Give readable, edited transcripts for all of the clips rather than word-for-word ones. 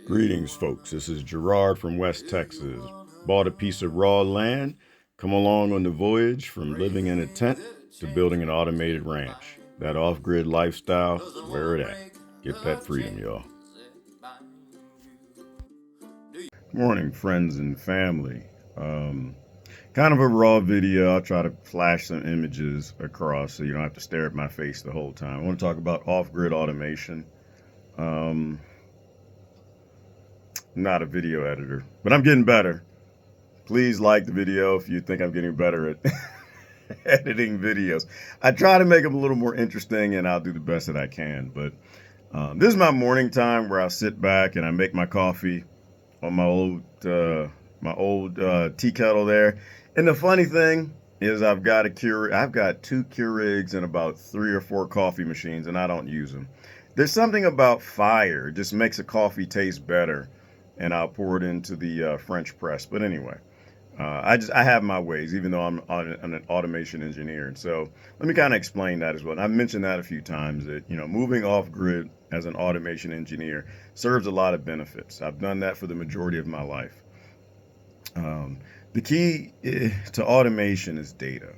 Greetings, folks. This is Gerard from West Texas. Bought a piece of raw land. Come along on the voyage from living in a tent to building an automated ranch. That off-grid lifestyle, where it at? Get that freedom, y'all. Morning, friends and family. Kind of a raw video. I'll try to flash some images across so you don't have to stare at my face the whole time. I want to talk about off-grid automation. Um, not a video editor, but I'm getting better. Please like the video if you think I'm getting better at editing videos. I try to make them a little more interesting, and I'll do the best that I can. But this is my morning time where I sit back and I make my coffee on my old tea kettle there. And the funny thing is, I've got two Keurigs and about 3 or 4 coffee machines, and I don't use them. There's something about fire; it just makes a coffee taste better, and I'll pour it into the French press. But anyway. I have my ways, even though I'm an automation engineer. And so let me kind of explain that as well. And I've mentioned that a few times that, moving off grid as an automation engineer serves a lot of benefits. I've done that for the majority of my life. The key to automation is data,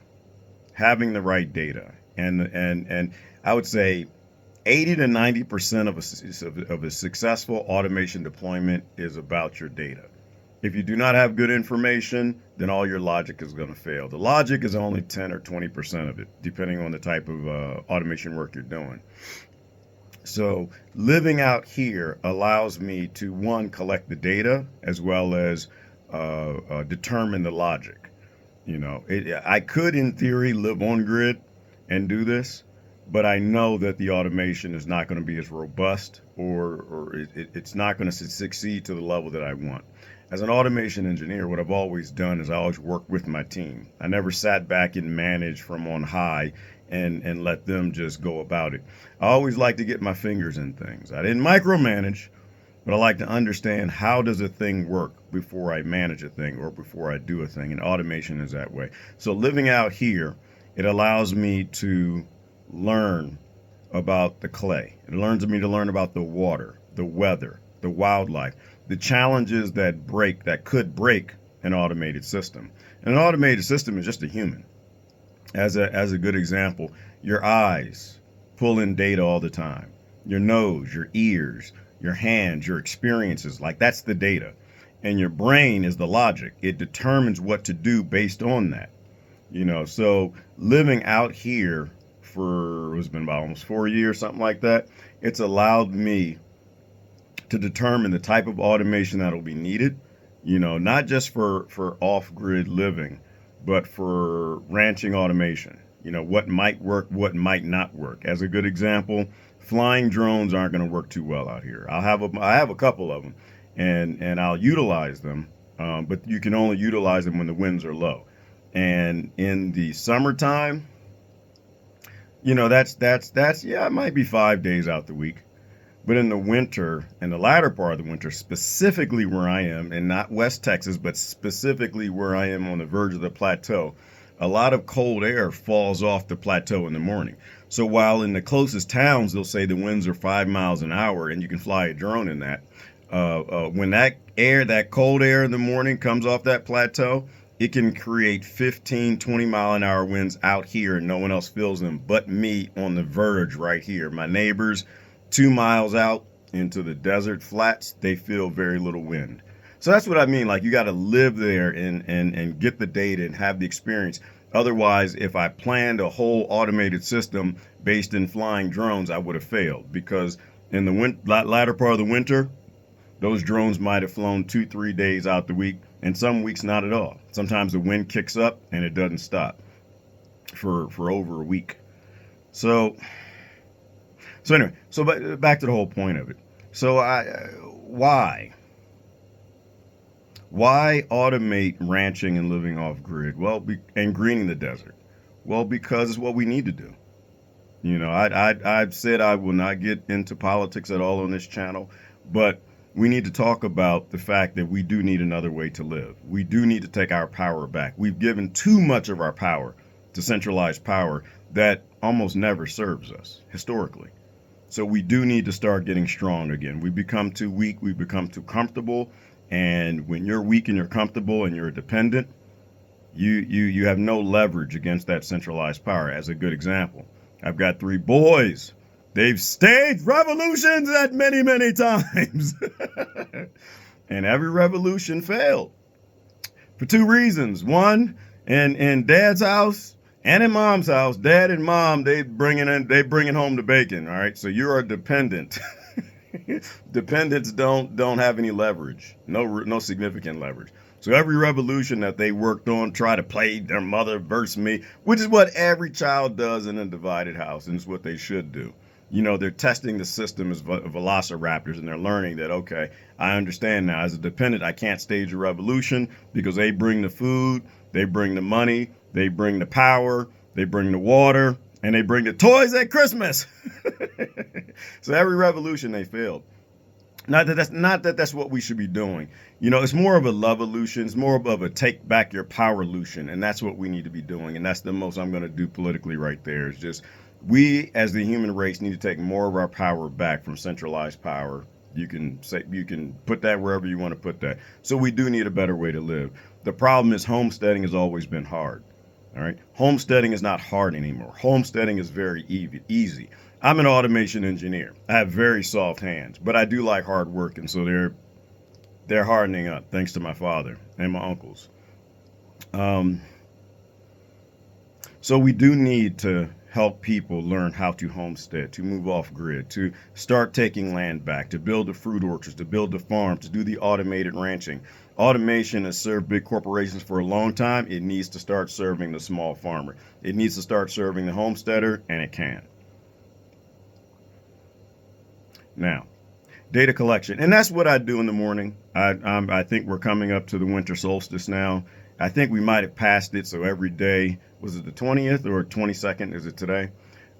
having the right data. And I would say 80 to 90% of a successful automation deployment is about your data. If you do not have good information, then all your logic is going to fail. The logic is only 10 or 20% of it, depending on the type of automation work you're doing. So living out here allows me to, one, collect the data as well as determine the logic. I could, in theory, live on grid and do this, but I know that the automation is not going to be as robust or it's not going to succeed to the level that I want. As an automation engineer, what I've always done is I always worked with my team. I never sat back and managed from on high and let them just go about it. I always like to get my fingers in things. I didn't micromanage, but I like to understand how does a thing work before I manage a thing or before I do a thing. And automation is that way. So living out here, it allows me to learn about the clay. It learns me to learn about the water, the weather, the wildlife, the challenges that could break an automated system. And an automated system is just a human. As a good example, your eyes pull in data all the time. Your nose, your ears, your hands, your experiences, like that's the data. And your brain is the logic. It determines what to do based on that. So living out here for it's been about almost 4 years, something like that, it's allowed me to determine the type of automation that will be needed, not just for off-grid living, but for ranching automation. What might work, what might not work. As a good example, flying drones aren't going to work too well out here. I have a couple of them, and I'll utilize them, but you can only utilize them when the winds are low. And in the summertime, that's yeah, it might be 5 days out the week. But in the winter, in the latter part of the winter, specifically where I am, and not West Texas, but specifically where I am on the verge of the plateau, a lot of cold air falls off the plateau in the morning. So while in the closest towns, they'll say the winds are 5 miles an hour and you can fly a drone in that, when that cold air in the morning comes off that plateau, it can create 15, 20-mile-an-hour winds out here and no one else feels them but me on the verge right here. My neighbors 2 miles out into the desert flats, they feel very little wind. So that's what I mean. Like you got to live there and get the data and have the experience. Otherwise, if I planned a whole automated system based in flying drones, I would have failed because in the latter part of the winter, those drones might have flown 2, 3 days out the week, and some weeks not at all. Sometimes the wind kicks up and it doesn't stop for over a week. So anyway, back to the whole point of it. So why automate ranching and living off grid? Well, and greening the desert. Well, because it's what we need to do. I've said I will not get into politics at all on this channel, but we need to talk about the fact that we do need another way to live. We do need to take our power back. We've given too much of our power to centralized power that almost never serves us historically. So we do need to start getting strong again. We become too weak, we become too comfortable. And when you're weak and you're comfortable and you're dependent, you have no leverage against that centralized power. As a good example, I've got three boys. They've staged revolutions at many times. And every revolution failed for two reasons. One, in dad's house and in mom's house, dad and mom, they bringing home the bacon. All right. So you're a dependent. Dependents don't have any leverage, no significant leverage. So every revolution that they worked on, try to play their mother versus me, which is what every child does in a divided house, and it's what they should do. You know, they're testing the system as velociraptors, and they're learning that, okay, I understand now. As a dependent, I can't stage a revolution because they bring the food, they bring the money, they bring the power, they bring the water, and they bring the toys at Christmas. So every revolution they failed. Not that that's what we should be doing. You know, it's more of a love-olution. It's more of a take back your power-olution, and that's what we need to be doing. And that's the most I'm going to do politically right there. Is just we as the human race need to take more of our power back from centralized power. You can put that wherever you want to put that. So we do need a better way to live. The problem is homesteading has always been hard. All right, homesteading is not hard anymore. Homesteading is very easy. I'm an automation engineer. I have very soft hands, but I do like hard work, and so they're hardening up thanks to my father and my uncles. So we do need to help people learn how to homestead, to move off grid, to start taking land back, to build the fruit orchards, to build the farm, to do the automated ranching. Automation has served big corporations for a long time. It needs to start serving the small farmer. It needs to start serving the homesteader, and it can. Now, data collection, and that's what I do in the morning. I think we're coming up to the winter solstice now. I think we might have passed it. So every day, was it the 20th or 22nd? Is it today?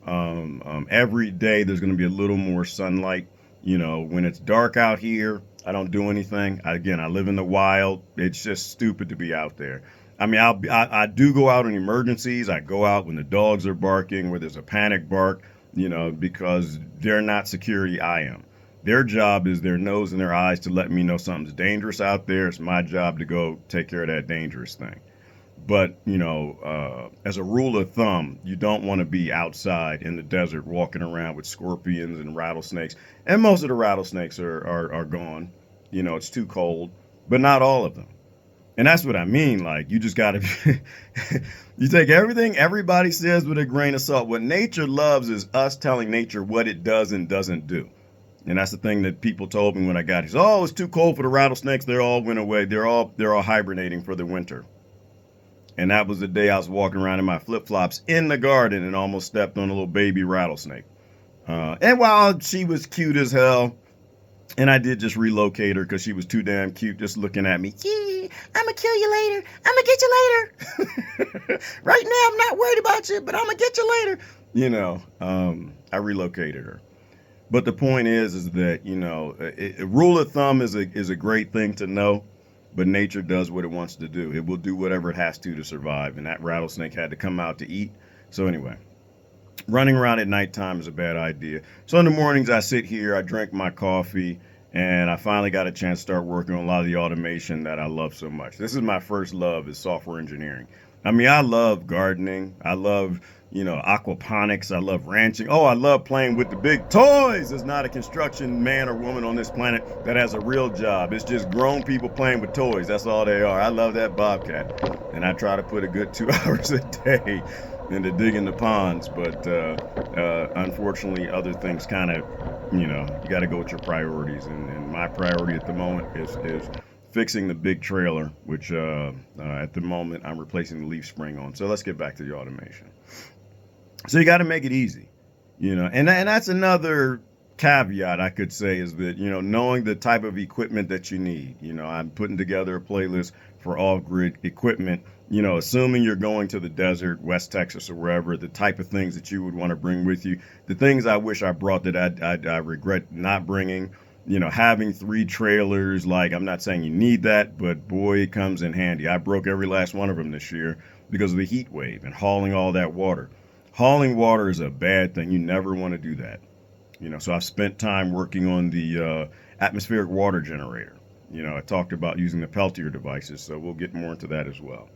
Every day there's going to be a little more sunlight. You know, when it's dark out here, I don't do anything. Again, I live in the wild. It's just stupid to be out there. I mean, I do go out in emergencies. I go out when the dogs are barking, where there's a panic bark, you know, because they're not security. I am. Their job is their nose and their eyes to let me know something's dangerous out there. It's my job to go take care of that dangerous thing. But, you know, as a rule of thumb, you don't want to be outside in the desert walking around with scorpions and rattlesnakes. And most of the rattlesnakes are gone. You know, it's too cold, but not all of them. And that's what I mean. Like, you just got to, you take everything everybody says with a grain of salt. What nature loves is us telling nature what it does and doesn't do. And that's the thing that people told me when I got here. Oh, it's too cold for the rattlesnakes. They all went away. They're all hibernating for the winter. And that was the day I was walking around in my flip-flops in the garden and almost stepped on a little baby rattlesnake. And while she was cute as hell, and I did just relocate her because she was too damn cute just looking at me. Yeah, I'm going to kill you later. I'm going to get you later. Right now, I'm not worried about you, but I'm going to get you later. You know, I relocated her. But the point is that, you know, a rule of thumb is a great thing to know, but nature does what it wants to do. It will do whatever it has to survive, and that rattlesnake had to come out to eat. So anyway, running around at nighttime is a bad idea. So in the mornings, I sit here, I drink my coffee, and I finally got a chance to start working on a lot of the automation that I love so much. This is my first love, is software engineering. I mean, I love gardening. I love, you know, aquaponics. I love ranching. Oh, I love playing with the big toys. There's not a construction man or woman on this planet that has a real job. It's just grown people playing with toys. That's all they are. I love that bobcat. And I try to put a good 2 hours a day into digging the ponds. But unfortunately, other things kind of, you know, you got to go with your priorities. And my priority at the moment is fixing the big trailer, which at the moment I'm replacing the leaf spring on. So let's get back to the automation. So you got to make it easy, you know, and that's another caveat I could say, is that, you know, knowing the type of equipment that you need. You know, I'm putting together a playlist for Offgrid equipment, you know, assuming you're going to the desert, West Texas or wherever, the type of things that you would want to bring with you, the things I wish I brought that I regret not bringing. You know, having 3 trailers, like, I'm not saying you need that, but boy, it comes in handy. I broke every last one of them this year because of the heat wave and hauling all that water. Hauling water is a bad thing. You never want to do that. So I've spent time working on the atmospheric water generator. I talked about using the Peltier devices, so we'll get more into that as well.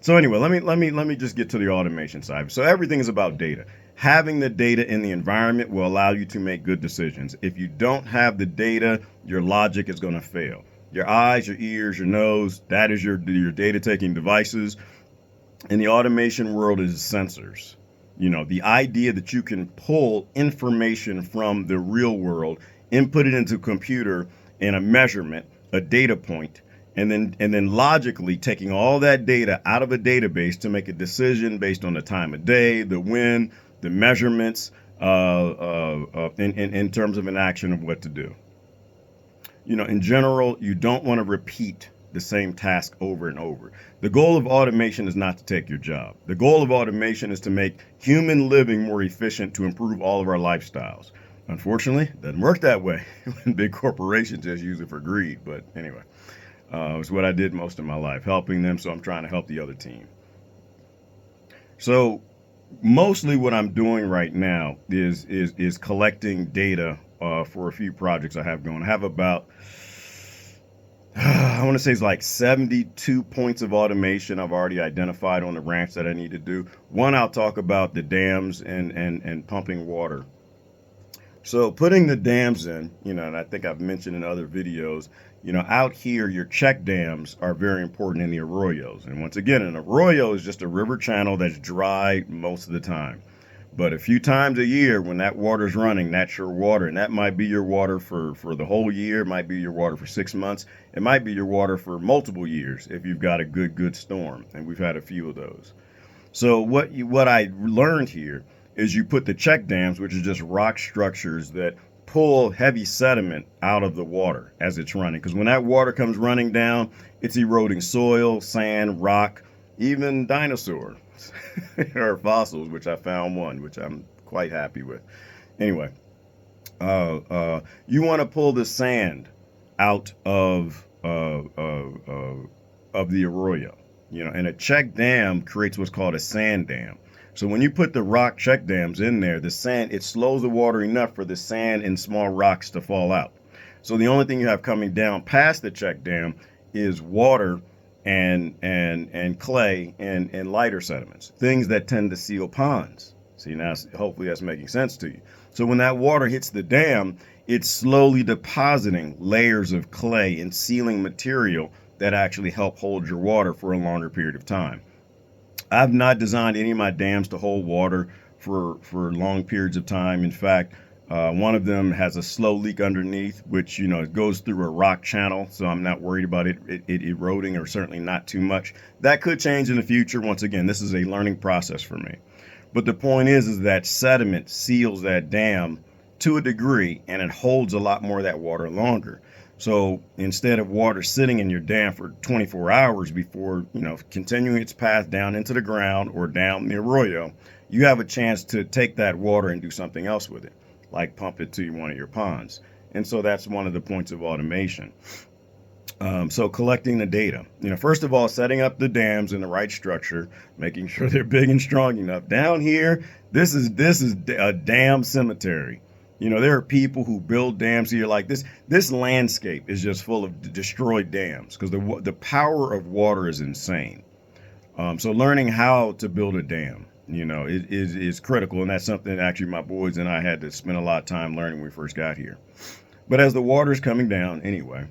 So anyway, let me just get to the automation side. So everything is about data. Having the data in the environment will allow you to make good decisions. If you don't have the data, your logic is going to fail. Your eyes, your ears, your nose, that is your data taking devices. In the automation world is sensors. The idea that you can pull information from the real world, input it into a computer in a measurement, a data point, and then logically taking all that data out of a database to make a decision based on the time of day, the wind, the measurements, in terms of an action of what to do. In general, you don't want to repeat the same task over and over. The goal of automation is not to take your job. The goal of automation is to make human living more efficient to improve all of our lifestyles. Unfortunately, it doesn't work that way when big corporations just use it for greed. But anyway, it's what I did most of my life, helping them, so I'm trying to help the other team. So mostly what I'm doing right now is collecting data for a few projects I have going. I have about I want to say it's like 72 points of automation I've already identified on the ranch that I need to do. One, I'll talk about the dams and pumping water. So putting the dams in, and I think I've mentioned in other videos, out here, your check dams are very important in the arroyos. And once again, an arroyo is just a river channel that's dry most of the time. But a few times a year when that water's running, that's your water. And that might be your water for the whole year. It might be your water for 6 months. It might be your water for multiple years if you've got a good storm. And we've had a few of those. So what I learned here is you put the check dams, which is just rock structures that pull heavy sediment out of the water as it's running. Because when that water comes running down, it's eroding soil, sand, rock, even dinosaurs or fossils, which I found one, which I'm quite happy with. Anyway, you want to pull the sand out of the arroyo, and a check dam creates what's called a sand dam. So when you put the rock check dams in there, the sand, it slows the water enough for the sand and small rocks to fall out. So the only thing you have coming down past the check dam is water and clay and lighter sediments, things that tend to seal ponds. See, now hopefully that's making sense to you. So when that water hits the dam, it's slowly depositing layers of clay and sealing material that actually help hold your water for a longer period of time. I've not designed any of my dams to hold water for long periods of time. In fact, one of them has a slow leak underneath, which, it goes through a rock channel, so I'm not worried about it eroding, or certainly not too much. That could change in the future. Once again, this is a learning process for me. But the point is that sediment seals that dam to a degree, and it holds a lot more of that water longer. So instead of water sitting in your dam for 24 hours before, continuing its path down into the ground or down the arroyo, you have a chance to take that water and do something else with it, like pump it to one of your ponds. And so that's one of the points of automation. So collecting the data, first of all, setting up the dams in the right structure, making sure they're big and strong enough. Down here, this is a dam cemetery. There are people who build dams here like this. This landscape is just full of destroyed dams because the power of water is insane. So learning how to build a dam, is critical. And that's something actually my boys and I had to spend a lot of time learning when we first got here. But as the water is coming down anyway,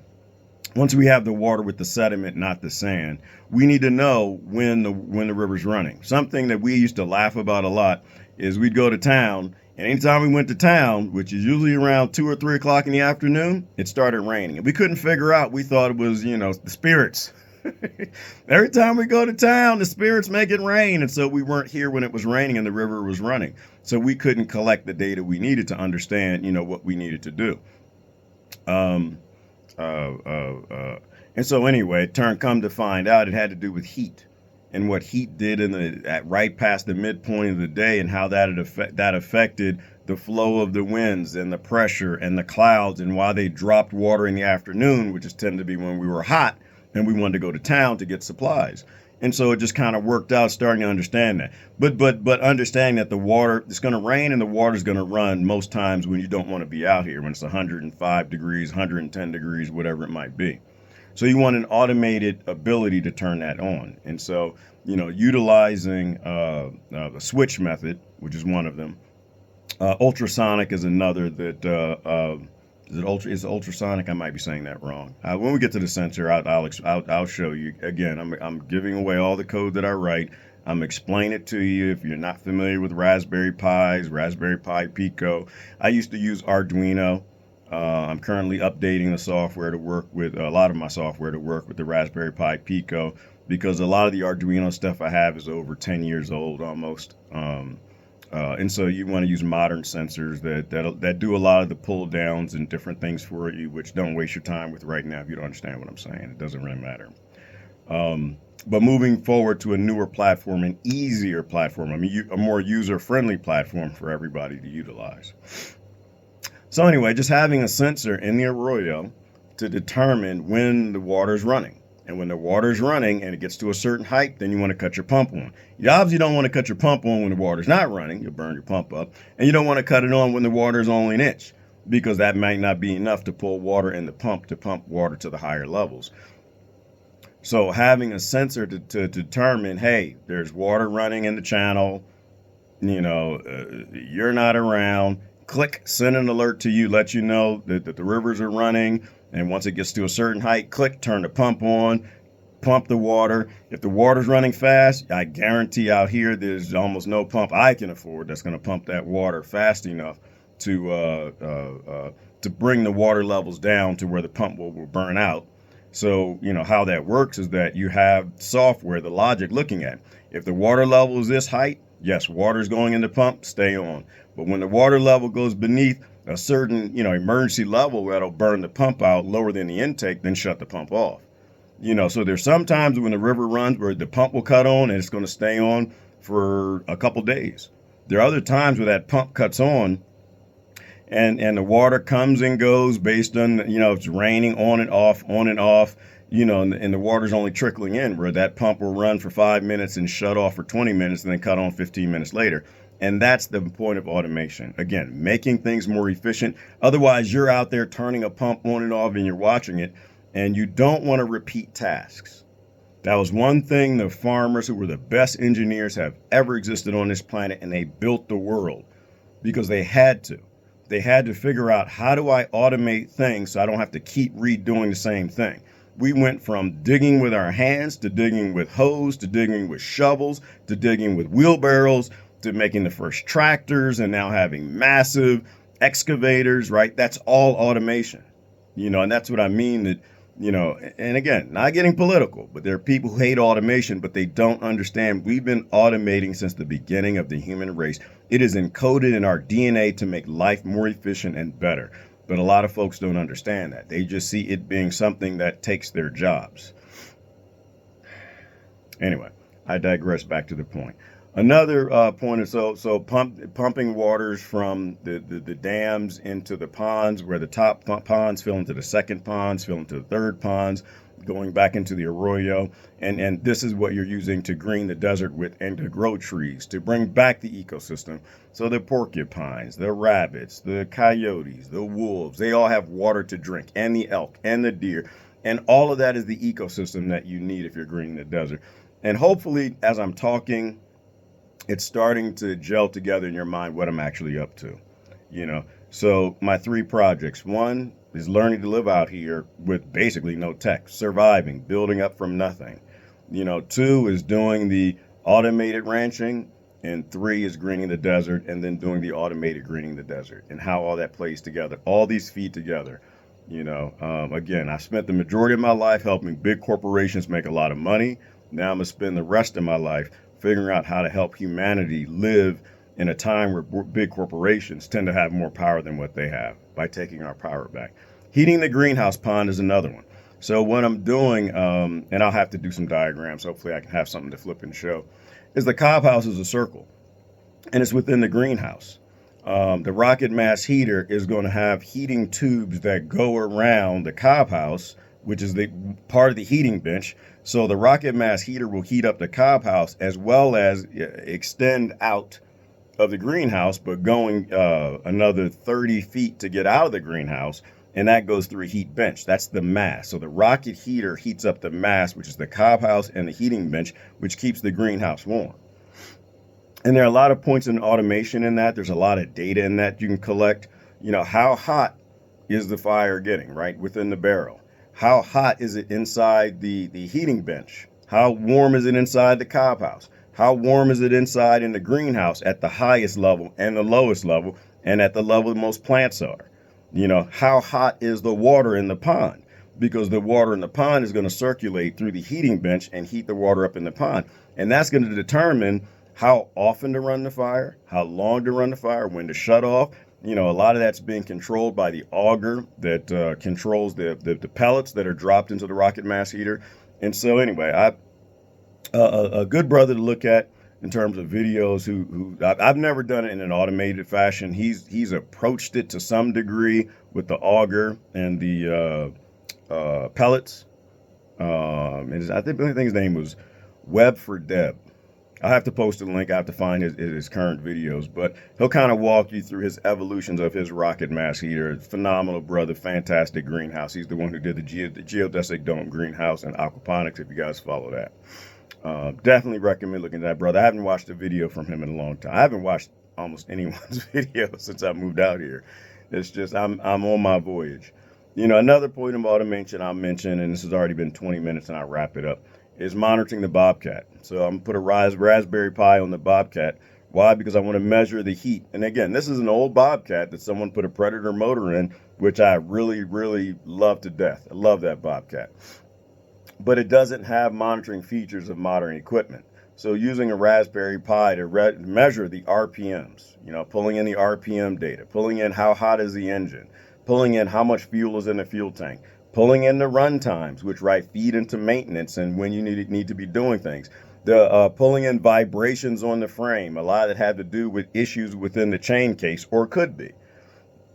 once we have the water with the sediment, not the sand, we need to know when the river's running. Something that we used to laugh about a lot is we'd go to town, and anytime we went to town, which is usually around 2 or 3 o'clock in the afternoon, it started raining. And we couldn't figure out, we thought it was, the spirits. Every time we go to town, the spirits make it rain. And so we weren't here when it was raining and the river was running. So we couldn't collect the data we needed to understand, what we needed to do. And so anyway, come to find out it had to do with heat and what heat did right past the midpoint of the day, and how that affected the flow of the winds and the pressure and the clouds, and why they dropped water in the afternoon, which is tended to be when we were hot and we wanted to go to town to get supplies. And so it just kind of worked out, starting to understand that. But understanding that the water, it's going to rain and the water's going to run most times when you don't want to be out here, when it's 105 degrees, 110 degrees, whatever it might be. So you want an automated ability to turn that on. And so, utilizing the switch method, which is one of them. Ultrasonic is another that is it ultrasonic? I might be saying that wrong. When we get to the sensor, I'll show you. Again, I'm giving away all the code that I write. I'm explaining it to you. If you're not familiar with Raspberry Pis, Raspberry Pi Pico, I used to use Arduino. I'm currently updating the software to work with a lot of my software to work with the Raspberry Pi Pico, because a lot of the Arduino stuff I have is over 10 years old almost. And so you want to use modern sensors that do a lot of the pull downs and different things for you, which don't waste your time with right now if you don't understand what I'm saying. It doesn't really matter. But moving forward to a newer platform, an easier platform, a more user-friendly platform for everybody to utilize. So anyway, just having a sensor in the arroyo to determine when the water is running. And when the water is running and it gets to a certain height, then you want to cut your pump on. You obviously don't want to cut your pump on when the water's not running. You'll burn your pump up. And you don't want to cut it on when the water is only an inch, because that might not be enough to pull water in the pump to pump water to the higher levels. So having a sensor to determine, hey, there's water running in the channel, you're not around, click, send an alert to you, let you know that the rivers are running. And once it gets to a certain height, click, turn the pump on, pump the water. If the water's running fast, I guarantee out here there's almost no pump I can afford that's going to pump that water fast enough to bring the water levels down to where the pump will burn out. So, how that works is that you have software, the logic looking at. If the water level is this height, yes, water's going in the pump, stay on. But when the water level goes beneath a certain, emergency level that'll burn the pump out lower than the intake, then shut the pump off. So there's sometimes when the river runs where the pump will cut on and it's going to stay on for a couple days. There are other times where that pump cuts on and the water comes and goes based on, if it's raining on and off, and the water's only trickling in, where that pump will run for 5 minutes and shut off for 20 minutes and then cut on 15 minutes later. And that's the point of automation. Again, making things more efficient. Otherwise, you're out there turning a pump on and off and you're watching it, and you don't want to repeat tasks. That was one thing the farmers who were the best engineers have ever existed on this planet, and they built the world because they had to. They had to figure out, how do I automate things so I don't have to keep redoing the same thing? We went from digging with our hands to digging with hoes to digging with shovels to digging with wheelbarrows to making the first tractors and now having massive excavators, right? That's all automation, and that's what I mean that, and again, not getting political, but there are people who hate automation, but they don't understand we've been automating since the beginning of the human race. It is encoded in our DNA to make life more efficient and better. But a lot of folks don't understand that. They just see it being something that takes their jobs. Anyway, I digress back to the point. Another point is pumping waters from the dams into the ponds, where the top ponds fill into the second ponds, fill into the third ponds, going back into the arroyo. And this is what you're using to green the desert with and to grow trees, to bring back the ecosystem. So the porcupines, the rabbits, the coyotes, the wolves, they all have water to drink, and the elk and the deer. And all of that is the ecosystem that you need if you're greening the desert. And hopefully, as I'm talking, it's starting to gel together in your mind what I'm actually up to. So my 3 projects. 1 is learning to live out here with basically no tech, surviving, building up from nothing. 2 is doing the automated ranching, and 3 is greening the desert, and then doing the automated greening the desert, and how all that plays together. All these feed together. Again, I spent the majority of my life helping big corporations make a lot of money. Now I'm going to spend the rest of my life figuring out how to help humanity live in a time where big corporations tend to have more power than what they have, by taking our power back. Heating the greenhouse pond is another one. So what I'm doing, and I'll have to do some diagrams, hopefully I can have something to flip and show, is the cob house is a circle, and it's within the greenhouse. The rocket mass heater is going to have heating tubes that go around the cob house, which is the part of the heating bench. So the rocket mass heater will heat up the cob house as well as extend out of the greenhouse, but going another 30 feet to get out of the greenhouse. And that goes through a heat bench. That's the mass. So the rocket heater heats up the mass, which is the cob house and the heating bench, which keeps the greenhouse warm. And there are a lot of points in automation in that. There's a lot of data in that you can collect. You know, how hot is the fire getting, right, within the barrel? How hot is it inside the heating bench? How warm is it inside the cob house? How warm is it inside in the greenhouse at the highest level and the lowest level and at the level most plants are? You know, how hot is the water in the pond? Because the water in the pond is going to circulate through the heating bench and heat the water up in the pond. And that's going to determine how often to run the fire, how long to run the fire, when to shut off. You know, a lot of that's being controlled by the auger that controls the pellets that are dropped into the rocket mass heater. And so anyway, a good brother to look at in terms of videos who I've never done it in an automated fashion. He's approached it to some degree with the auger and the pellets. I think his name was Web for Deb. I have to post a link. I have to find his current videos, but he'll kind of walk you through his evolutions of his rocket mass heater. Phenomenal brother, fantastic greenhouse. He's the one who did the geodesic dome greenhouse and aquaponics, if you guys follow that. Definitely recommend looking at that brother. I haven't watched a video from him in a long time. I haven't watched almost anyone's video since I moved out here. It's just I'm on my voyage. You know, another point of automation I'll mention, and this has already been 20 minutes and I'll wrap it up, is monitoring the Bobcat. So I'm going to put a Raspberry Pi on the Bobcat. Why? Because I want to measure the heat. And again, this is an old Bobcat that someone put a Predator motor in, which I really, really love to death. I love that Bobcat. But it doesn't have monitoring features of modern equipment. So using a Raspberry Pi to measure the RPMs, you know, pulling in the RPM data, pulling in how hot is the engine, pulling in how much fuel is in the fuel tank, pulling in the run times, which feed into maintenance and when you need to be doing things. The pulling in vibrations on the frame, a lot that had to do with issues within the chain case, or could be.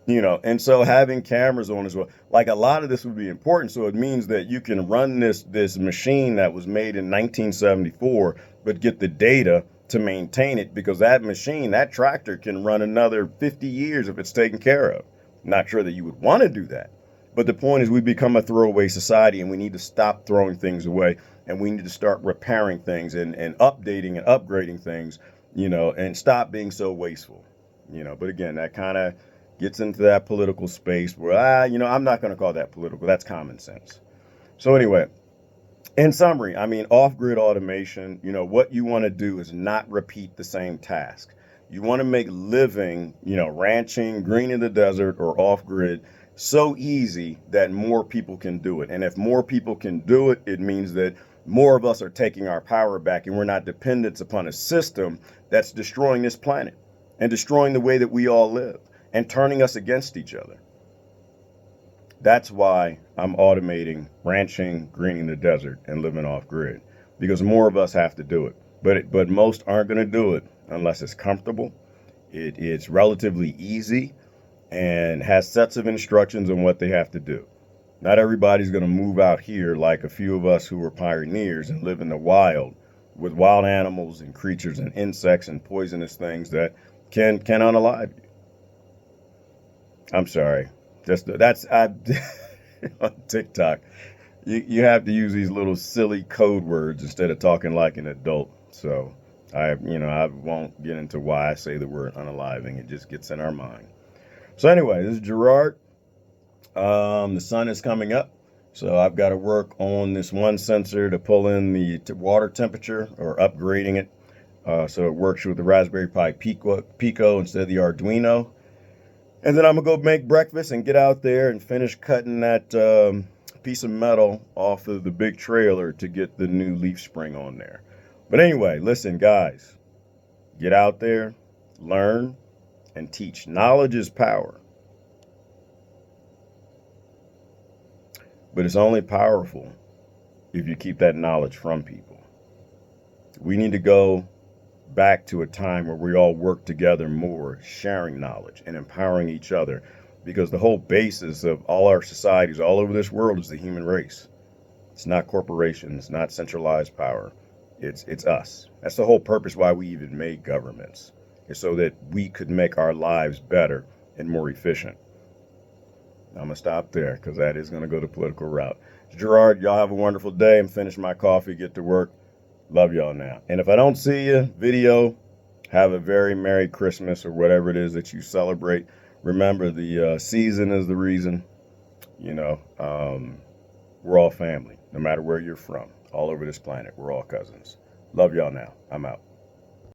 You know, and so having cameras on as well, like a lot of this would be important. So it means that you can run this machine that was made in 1974, but get the data to maintain it, because that machine, that tractor can run another 50 years if it's taken care of. Not sure that you would want to do that. But the point is, we become a throwaway society, and we need to stop throwing things away, and we need to start repairing things and updating and upgrading things, you know, and stop being so wasteful, you know. But again, that kind of gets into that political space where, you know, I'm not going to call that political. That's common sense. So anyway, in summary, I mean, off-grid automation, you know, what you want to do is not repeat the same task. You want to make living, you know, ranching, greening the desert, or off-grid so easy that more people can do it. And if more people can do it, it means that more of us are taking our power back, and we're not dependent upon a system that's destroying this planet and destroying the way that we all live and turning us against each other. That's why I'm automating ranching, greening the desert, and living off-grid, because more of us have to do it. But most aren't going to do it unless it's comfortable, it's relatively easy, and has sets of instructions on what they have to do. Not everybody's going to move out here like a few of us who were pioneers and live in the wild with wild animals and creatures and insects and poisonous things that can unalive you. I'm sorry. That's on TikTok. You have to use these little silly code words instead of talking like an adult. So I won't get into why I say the word unaliving. It just gets in our mind. So anyway, this is Gerard. The sun is coming up, so I've got to work on this one sensor to pull in the water temperature, or upgrading it so it works with the Raspberry Pi Pico instead of the Arduino. And then I'm going to go make breakfast and get out there and finish cutting that piece of metal off of the big trailer to get the new leaf spring on there. But anyway, listen, guys, get out there, learn, and teach. Knowledge is power. But it's only powerful if you keep that knowledge from people. We need to go back to a time where we all work together more, sharing knowledge and empowering each other, because the whole basis of all our societies all over this world is the human race. It's not corporations, not centralized power. It's us. That's the whole purpose why we even made governments, is so that we could make our lives better and more efficient. I'm gonna stop there because that is gonna go the political route. Gerard, y'all have a wonderful day. I'm finishing my coffee, get to work. Love y'all now. And if I don't see you, video, have a very Merry Christmas or whatever it is that you celebrate. Remember, the season is the reason. You know, we're all family, no matter where you're from. All over this planet, we're all cousins. Love y'all now. I'm out.